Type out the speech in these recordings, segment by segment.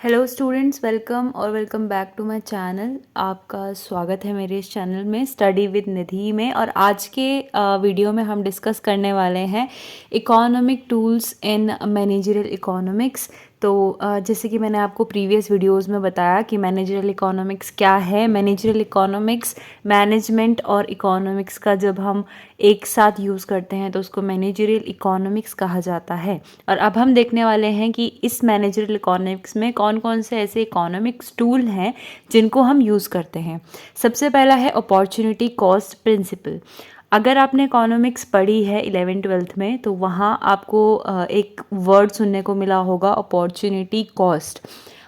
Hello students, welcome back to my channel. आपका स्वागत है मेरे इस चैनल में स्टडी विद निधि में। और आज के वीडियो में हम डिस्कस करने वाले हैं economic tools in managerial economics. तो जैसे कि मैंने आपको प्रीवियस वीडियोस में बताया कि मैनेजरियल इकोनॉमिक्स क्या है। मैनेजरियल इकोनॉमिक्स मैनेजमेंट और इकोनॉमिक्स का जब हम एक साथ यूज़ करते हैं तो उसको मैनेजरियल इकोनॉमिक्स कहा जाता है। और अब हम देखने वाले हैं कि इस मैनेजरियल इकोनॉमिक्स में कौन कौन से ऐसे इकोनॉमिक्स टूल हैं जिनको हम यूज़ करते हैं। सबसे पहला है अपॉर्चुनिटी कॉस्ट प्रिंसिपल। अगर आपने इकोनॉमिक्स पढ़ी है 11th-12th में तो वहाँ आपको एक वर्ड सुनने को मिला होगा अपॉर्चुनिटी कॉस्ट।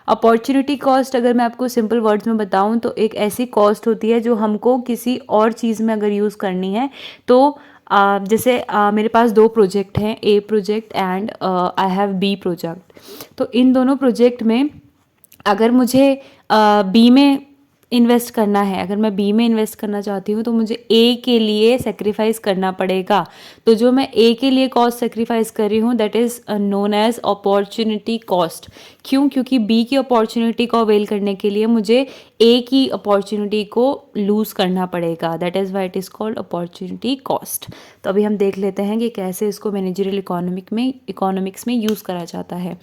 अपॉर्चुनिटी कॉस्ट अगर मैं आपको सिंपल वर्ड्स में बताऊं तो एक ऐसी कॉस्ट होती है जो हमको किसी और चीज़ में अगर यूज़ करनी है तो जैसे मेरे पास दो प्रोजेक्ट हैं, A project and I have B project. तो इन दोनों प्रोजेक्ट में अगर मुझे बी में इन्वेस्ट करना है, अगर मैं बी में इन्वेस्ट करना चाहती हूँ तो मुझे ए के लिए सेक्रीफाइस करना पड़ेगा। तो जो मैं ए के लिए कॉस्ट सेक्रीफाइस कर रही हूँ that is known as opportunity cost. क्यों? क्योंकि बी की अपॉर्चुनिटी को अवेल करने के लिए मुझे ए की अपॉर्चुनिटी को लूज़ करना पड़ेगा। That is why it is called opportunity cost. तो अभी हम देख लेते हैं कि कैसे इसको मैनेजरियल इकोनॉमिक्स में यूज़ करा जाता है।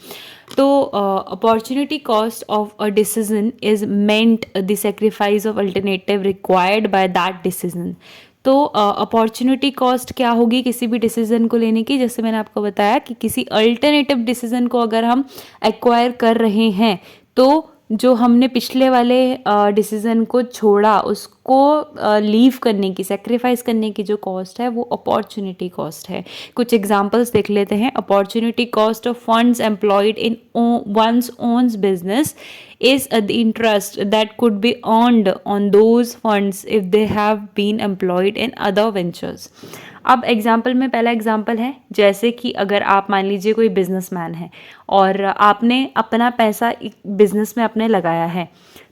तो opportunity cost of a decision is meant the sacrifice of alternative required by that decision. तो अपॉर्चुनिटी कॉस्ट क्या होगी किसी भी डिसीजन को लेने की? जैसे मैंने आपको बताया कि किसी अल्टरनेटिव डिसीजन को अगर हम एक्वायर कर रहे हैं तो जो हमने पिछले वाले डिसीजन को छोड़ा उसको लीव करने की, सेक्रीफाइस करने की जो कॉस्ट है वो अपॉर्चुनिटी कॉस्ट है। कुछ एग्जांपल्स देख लेते हैं। Opportunity cost of funds employed in one's own business is the interest that could be earned on those funds if they have been employed in other ventures। अब example में पहला example है, जैसे कि अगर आप मान लीजिए कोई बिजनेसमैन है और आपने अपना पैसा बिजनेस में अपने लगाया है।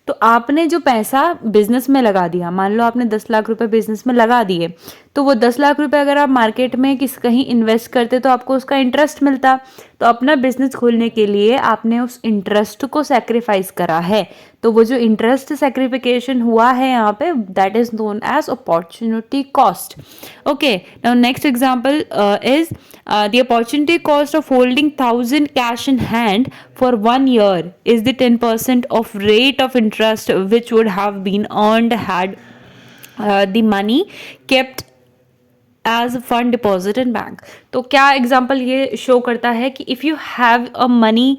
तो आपने जो पैसा बिजनेस में लगा दिया, मान लो आपने 10 लाख रुपए बिजनेस में लगा दिए, तो वो 10 लाख रुपए अगर आप मार्केट में कहीं इन्वेस्ट करते तो आपको उसका इंटरेस्ट मिलता। तो अपना बिजनेस खोलने के लिए आपने उस इंटरेस्ट को सेक्रीफाइस करा है। तो वो जो इंटरेस्ट सेक्रीफिकेशन हुआ है यहाँ पे that is known as opportunity cost. Okay, now next example is the opportunity cost of holding 1000 cash in hand for 1 year is the 10% of rate of interest which would have been earned had the money kept as fund deposit in bank. तो क्या example ये show करता है कि if you have a money,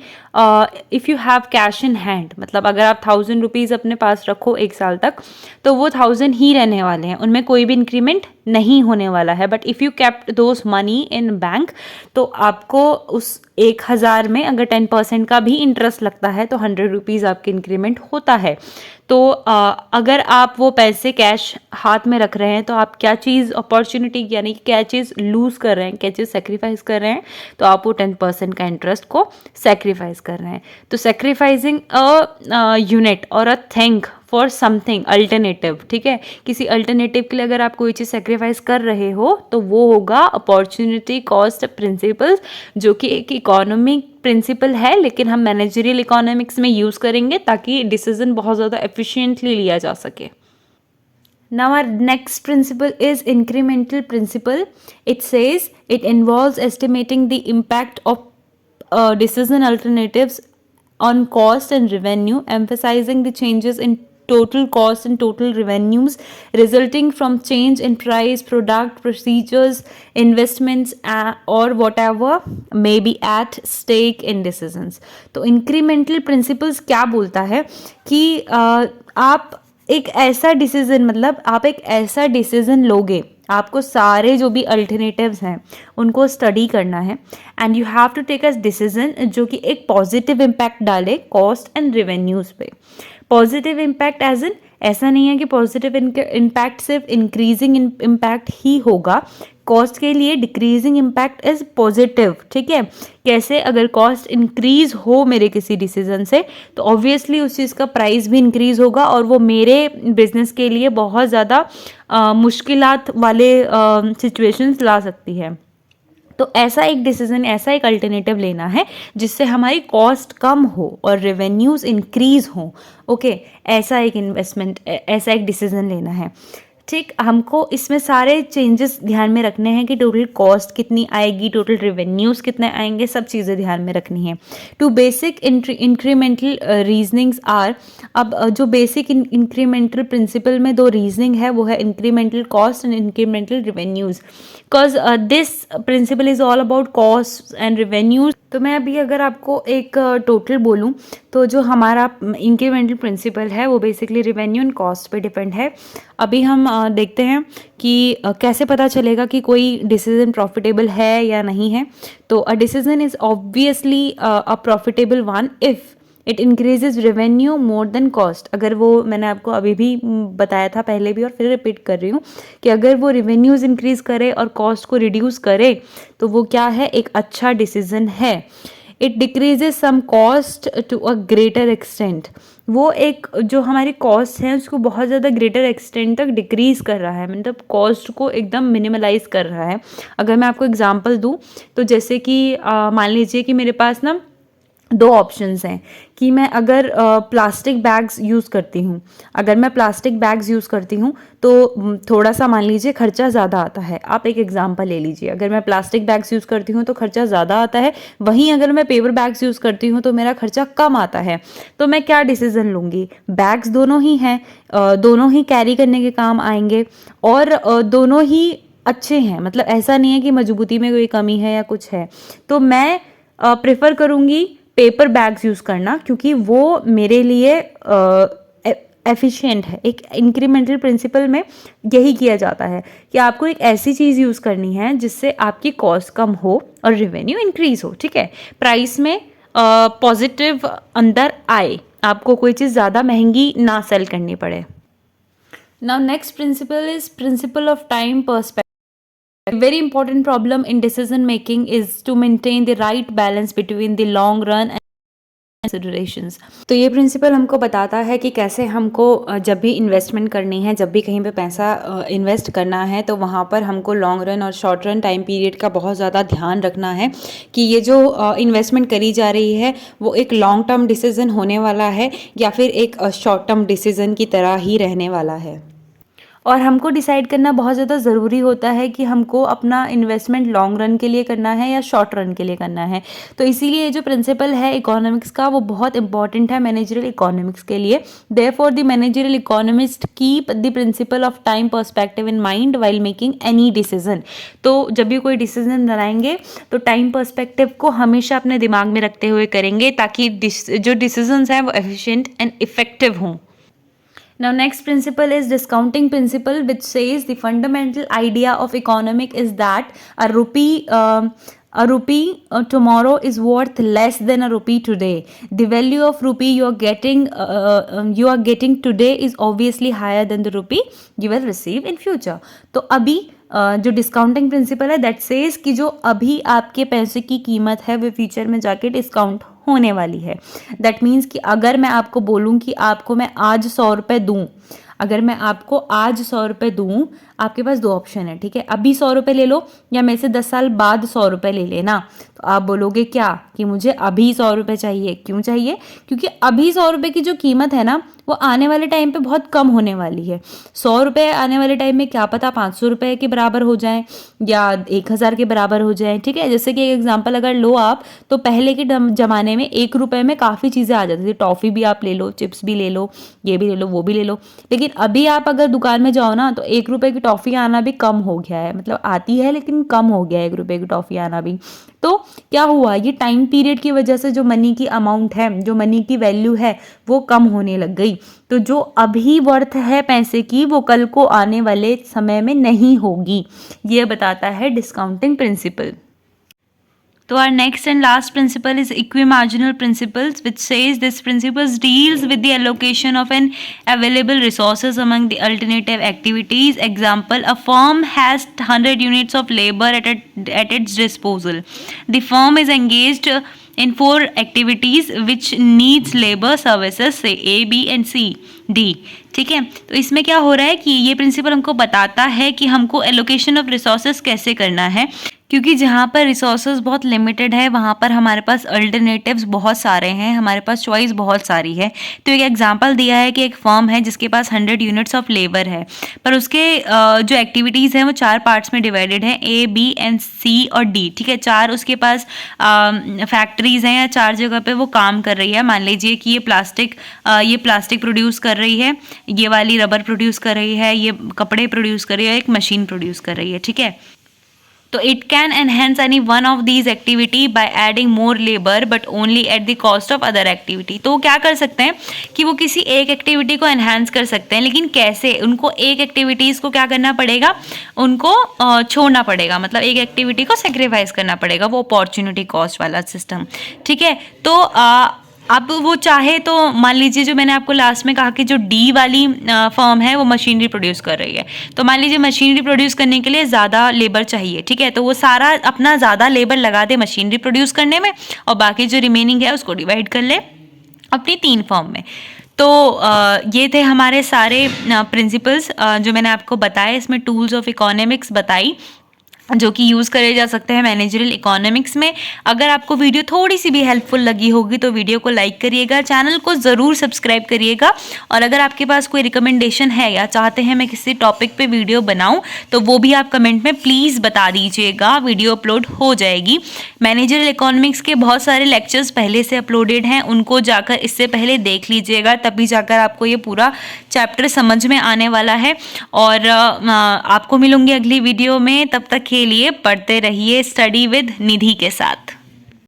if you have cash in hand, मतलब अगर आप 1000 rupees अपने पास रखो 1 साल तक तो वो 1000 ही रहने वाले हैं, उनमें कोई भी इंक्रीमेंट नहीं होने वाला है। But if you kept those money in bank तो आपको उस 1000 में अगर 10% का भी इंटरेस्ट लगता है तो 100 रुपीज़ आपके इंक्रीमेंट होता है। तो अगर आप वो पैसे कैश हाथ में रख रहे हैं तो आप क्या चीज़ अपॉर्चुनिटी यानी कि क्या चीज़ लूज़ कर रहे हैं, क्या चीज़ सेक्रीफाइस कर रहे हैं? तो आप वो 10% का इंटरेस्ट को सेक्रीफाइस कर रहे हैं। तो सेक्रीफाइसिंग अ यूनिट और a thing for something alternative, ठीक है, किसी अल्टरनेटिव के लिए अगर आप कोई चीज़ सेक्रीफाइस कर रहे हो तो वो होगा अपॉर्चुनिटी कॉस्ट प्रिंसिपल, जो कि एक इकोनॉमिक प्रिंसिपल है लेकिन हम मैनेजरियल इकोनॉमिक्स में यूज़ करेंगे ताकि डिसीजन बहुत ज़्यादा एफिशिएंटली लिया जा सके। Now our next principle is incremental principle. It says it involves estimating the impact of decision alternatives on cost and revenue, emphasizing the changes in total cost and total revenues resulting from change in price, product, procedures, investments or whatever may be at stake in decisions। तो incremental principles क्या बोलता है कि आप एक ऐसा decision, मतलब आप एक ऐसा डिसीजन लोगे, आपको सारे जो भी अल्टरनेटिव्स हैं उनको स्टडी करना है and you have to take a decision जो कि एक पॉजिटिव इम्पैक्ट डाले कॉस्ट एंड रेवेन्यूज़ पे। पॉजिटिव इम्पैक्ट एज इन, ऐसा नहीं है कि पॉजिटिव इम्पैक्ट सिर्फ इंक्रीजिंग इम्पैक्ट ही होगा, कॉस्ट के लिए डिक्रीजिंग इम्पैक्ट इज पॉजिटिव, ठीक है। कैसे? अगर कॉस्ट इंक्रीज हो मेरे किसी डिसीजन से तो ऑब्वियसली उस चीज़ का प्राइस भी इंक्रीज होगा और वो मेरे बिजनेस के लिए बहुत ज़्यादा मुश्किलात वाले सिचुएशंस ला सकती है। तो ऐसा एक डिसीजन, ऐसा एक अल्टरनेटिव लेना है जिससे हमारी कॉस्ट कम हो और रेवेन्यूज़ इंक्रीज हो। ओके, ऐसा एक इन्वेस्टमेंट, ऐसा एक डिसीजन लेना है। ठीक, हमको इसमें सारे चेंजेस ध्यान में रखने हैं कि टोटल कॉस्ट कितनी आएगी, टोटल रेवेन्यूज़ कितने आएंगे, सब चीज़ें ध्यान में रखनी है। Two basic incremental reasonings are, अब जो बेसिक इंक्रीमेंटल प्रिंसिपल में दो रीजनिंग है वो है incremental cost and incremental revenues, because this principle is all about cost and revenues. तो मैं अभी अगर आपको एक टोटल बोलूँ तो जो हमारा इंक्रीमेंटल प्रिंसिपल है वो बेसिकली रेवेन्यू एंड कॉस्ट पे डिपेंड है। अभी हम देखते हैं कि कैसे पता चलेगा कि कोई डिसीजन प्रॉफिटेबल है या नहीं है। तो a decision is obviously a profitable one if it increases revenue more than cost. अगर वो, मैंने आपको अभी भी बताया था पहले भी और फिर रिपीट कर रही हूँ कि अगर वो रेवेन्यूज़ इंक्रीज करे और कॉस्ट को रिड्यूस करे तो वो क्या है, एक अच्छा डिसीजन है। It decreases some cost to a greater extent, वो एक जो हमारी कॉस्ट है उसको बहुत ज़्यादा ग्रेटर एक्सटेंट तक डिक्रीज कर रहा है, मतलब कॉस्ट को एकदम मिनिमलाइज कर रहा है। अगर मैं आपको एग्जांपल दूँ तो जैसे कि मान लीजिए कि मेरे पास ना दो ऑप्शंस हैं कि मैं अगर प्लास्टिक बैग्स यूज़ करती हूँ, अगर मैं प्लास्टिक बैग्स यूज़ करती हूँ तो थोड़ा सा मान लीजिए खर्चा ज़्यादा आता है। आप एक एग्जांपल ले लीजिए, अगर मैं प्लास्टिक बैग्स यूज़ करती हूँ तो खर्चा ज़्यादा आता है, वहीं अगर मैं पेपर बैग्स यूज़ करती हूँ तो मेरा खर्चा कम आता है। तो मैं क्या डिसीज़न लूँगी? बैग्स दोनों ही हैं, दोनों ही कैरी करने के काम आएंगे और दोनों ही अच्छे हैं, मतलब ऐसा नहीं है कि मजबूती में कोई कमी है या कुछ है। तो मैं प्रेफर करूँगी पेपर बैग्स यूज़ करना, क्योंकि वो मेरे लिए एफिशिएंट है। एक इंक्रीमेंटल प्रिंसिपल में यही किया जाता है कि आपको एक ऐसी चीज़ यूज़ करनी है जिससे आपकी कॉस्ट कम हो और रेवेन्यू इंक्रीज हो। ठीक है, प्राइस में पॉजिटिव अंदर आए, आपको कोई चीज़ ज़्यादा महंगी ना सेल करनी पड़े। Now next principle is principle of time perspective. A very important problem in decision making is to maintain the right balance between the long run and considerations. तो ये प्रिंसिपल हमको बताता है कि कैसे हमको जब भी इन्वेस्टमेंट करनी है, जब भी कहीं पे पैसा इन्वेस्ट करना है तो वहाँ पर हमको लॉन्ग रन और शॉर्ट रन टाइम पीरियड का बहुत ज़्यादा ध्यान रखना है कि ये जो इन्वेस्टमेंट करी जा रही है वो एक लॉन्ग टर्म डिसीजन होने वाला है या फिर एक शॉर्ट टर्म डिसीजन की तरह ही रहने वाला है। और हमको डिसाइड करना बहुत ज़्यादा ज़रूरी होता है कि हमको अपना इन्वेस्टमेंट लॉन्ग रन के लिए करना है या शॉर्ट रन के लिए करना है। तो इसीलिए जो प्रिंसिपल है इकोनॉमिक्स का वो बहुत इंपॉर्टेंट है मैनेजरियल इकोनॉमिक्स के लिए। Therefore the managerial economist keep the principle of time perspective in mind while making any decision. तो जब भी कोई डिसीजन बनाएंगे तो टाइम पर्सपेक्टिव को हमेशा अपने दिमाग में रखते हुए करेंगे ताकि जो डिसीजंस हैं वो एफिशिएंट एंड इफेक्टिव हों। Now next principle is discounting principle, which says the fundamental idea of economic is that a rupee tomorrow is worth less than a rupee today. The value of rupee you are getting today is obviously higher than the rupee you will receive in future. तो अभी जो discounting principal है that says कि जो अभी आपके पैसे की कीमत है वो फ्यूचर में जाके डिस्काउंट होने वाली है। दैट मीन्स कि अगर मैं आपको बोलूँ कि आपको मैं आज 100 रुपये दूँ, अगर मैं आपको आज 100 रुपये दूँ, आपके पास दो ऑप्शन है, ठीक है, अभी 100 रुपये ले लो या मेरे से 10 साल बाद 100 रुपये ले लेना। तो आप बोलोगे क्या कि मुझे अभी 100 रुपये चाहिए। क्यों चाहिए? क्योंकि अभी 100 रुपये की जो कीमत है ना वो आने वाले टाइम पे बहुत कम होने वाली है। 100 रुपये आने वाले टाइम में क्या पता 500 रुपये के बराबर हो जाए या 1000 के बराबर हो जाए। ठीक है, जैसे कि एक एग्जांपल अगर लो आप, तो पहले के ज़माने में 1 रुपये में काफ़ी चीज़ें आ जाती थी। टॉफ़ी भी आप ले लो, चिप्स भी ले लो, ये भी ले लो, वो भी ले लो। लेकिन अभी आप अगर दुकान में जाओ ना तो 1 रुपये की टॉफ़ी आना भी कम हो गया है, मतलब आती है लेकिन कम हो गया है 1 रुपये की टॉफ़ी आना भी। तो क्या हुआ, ये टाइम पीरियड की वजह से जो मनी की अमाउंट है, जो मनी की वैल्यू है वो कम होने लग गई। तो जो अभी वर्थ है पैसे की वो कल को आने वाले समय में नहीं होगी, ये बताता है discounting principle. So our next and last principle is equimarginal principles, which says this principle deals with the allocation of an available resources among the alternative activities. Example, a firm has 100 units of labor at its disposal. The firm is engaged in 4 activities which needs labor services, say A, B and C, D. ठीक है, तो इसमें क्या हो रहा है कि ये प्रिंसिपल हमको बताता है कि हमको एलोकेशन ऑफ रिसोर्सेज कैसे करना है। क्योंकि जहाँ पर रिसोर्सेज बहुत लिमिटेड है वहाँ पर हमारे पास अल्टरनेटिव्स बहुत सारे हैं, हमारे पास चॉइस बहुत सारी है। तो एक एग्जांपल दिया है कि एक फर्म है जिसके पास 100 यूनिट्स ऑफ लेबर है, पर उसके जो एक्टिविटीज़ हैं वो 4 पार्ट्स में डिवाइडेड हैं, ए बी एंड सी और डी। ठीक है, 4 उसके पास फैक्ट्रीज़ हैं या 4 जगह पे वो काम कर रही है। मान लीजिए कि ये प्लास्टिक प्रोड्यूस कर रही है, ये वाली रबर प्रोड्यूस कर रही है, ये कपड़े प्रोड्यूस कर रही है, एक मशीन प्रोड्यूस कर रही है। ठीक है, तो it can enhance any one of these activity by adding more labour but only at the cost of other activity. तो वो क्या कर सकते हैं कि वो किसी एक एक्टिविटी को एनहेंस कर सकते हैं, लेकिन कैसे? उनको एक एक्टिविटीज़ को क्या करना पड़ेगा, उनको छोड़ना पड़ेगा, मतलब एक एक्टिविटी को सेक्रीफाइस करना पड़ेगा, वो अपॉर्चुनिटी कॉस्ट वाला सिस्टम। ठीक है, तो अब वो चाहे तो मान लीजिए जो मैंने आपको लास्ट में कहा कि जो डी वाली फर्म है वो मशीनरी प्रोड्यूस कर रही है, तो मान लीजिए मशीनरी प्रोड्यूस करने के लिए ज़्यादा लेबर चाहिए। ठीक है, तो वो सारा अपना ज़्यादा लेबर लगा दे मशीनरी प्रोड्यूस करने में और बाकी जो रिमेनिंग है उसको डिवाइड कर ले अपनी 3 फर्म में। तो ये थे हमारे सारे प्रिंसिपल्स जो मैंने आपको बताए। इसमें टूल्स ऑफ इकोनॉमिक्स बताई जो कि यूज़ करे जा सकते हैं मैनेजरियल इकोनॉमिक्स में। अगर आपको वीडियो थोड़ी सी भी हेल्पफुल लगी होगी तो वीडियो को लाइक करिएगा, चैनल को ज़रूर सब्सक्राइब करिएगा, और अगर आपके पास कोई रिकमेंडेशन है या चाहते हैं मैं किसी टॉपिक पे वीडियो बनाऊं तो वो भी आप कमेंट में प्लीज़ बता दीजिएगा, वीडियो अपलोड हो जाएगी। मैनेजरियल इकोनॉमिक्स के बहुत सारे लेक्चर्स पहले से अपलोडेड हैं, उनको जाकर इससे पहले देख लीजिएगा, तभी जाकर आपको ये पूरा चैप्टर समझ में आने वाला है। और आपको मिलूंगी अगली वीडियो में, तब तक के लिए पढ़ते रहिए स्टडी विद निधि के साथ।